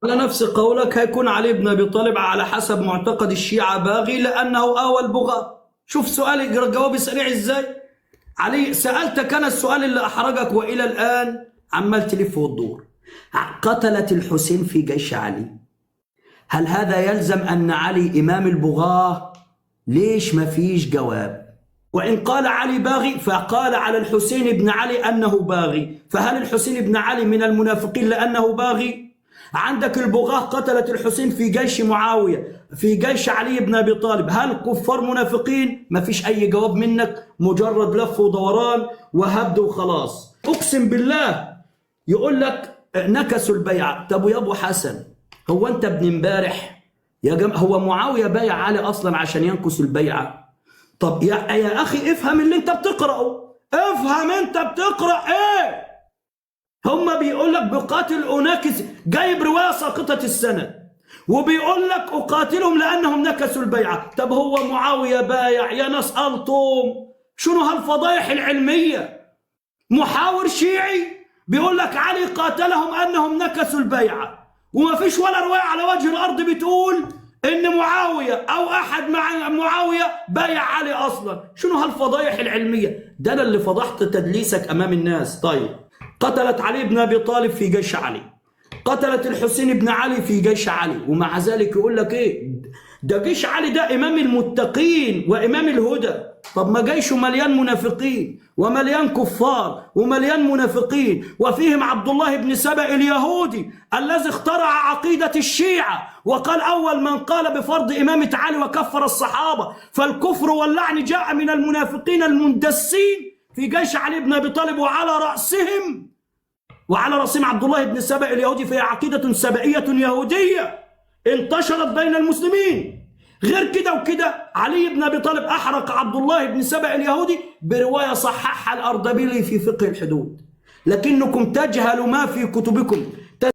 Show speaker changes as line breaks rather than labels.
على نفس قولك هيكون علي بن أبي طالب على حسب معتقد الشيعة باغي لأنه آوى البغاة. شوف سؤالي جوابي سريع إزاي. علي سألتك أنا السؤال اللي أحرجك وإلى الآن عمال تلف وتدور. قتلت الحسين في جيش علي، هل هذا يلزم أن علي إمام البغاة؟ ليش ما فيش جواب؟ وإن قال علي باغي فقال على الحسين بن علي أنه باغي، فهل الحسين بن علي من المنافقين لأنه باغي؟ عندك البغاة قتلت الحسين في جيش معاوية في جيش علي بن أبي طالب، هل كفار منافقين؟ ما فيش أي جواب منك، مجرد لف ودوران وهبد وخلاص. أقسم بالله يقول لك نكسوا البيعة. طب يا أبو حسن هو أنت ابن امبارح يا جماعة؟ هو معاوية بايع علي أصلا عشان ينكس البيعة؟ طب يا أخي افهم اللي أنت بتقرأه، افهم أنت بتقرأ إيه. هم بيقول لك بقاتل أناكس، جايب رواية ساقطة السند وبيقول لك أقاتلهم لأنهم نكسوا البيعة. طب هو معاوية بايع يا ناس ألطم؟ شنو هالفضايح العلمية؟ محاور شيعي بيقول لك علي قاتلهم أنهم نكسوا البيعة، وما فيش ولا رواية على وجه الأرض بتقول إن معاوية أو أحد مع معاوية بايع علي أصلا. شنو هالفضايح العلمية؟ ده أنا اللي فضحت تدليسك أمام الناس. طيب قتلت علي بن أبي طالب في جيش علي، قتلت الحسين بن علي في جيش علي، ومع ذلك يقول لك إيه؟ ده جيش علي ده إمام المتقين وإمام الهدى. طب ما جيشه مليان منافقين ومليان كفار ومليان منافقين، وفيهم عبد الله بن سبأ اليهودي الذي اخترع عقيدة الشيعة وقال أول من قال بفرض إمامة علي وكفر الصحابة، فالكفر واللعن جاء من المنافقين المندسين في جيش علي بن أبي طالب، وعلى رأسهم عبد الله بن سبأ اليهودي. فهي عقيدة سبئية يهودية انتشرت بين المسلمين. غير كده وكده علي بن أبي طالب أحرق عبد الله بن سبأ اليهودي برواية صححها الأردبيلي في فقه الحدود. لكنكم تجهلوا ما في كتبكم.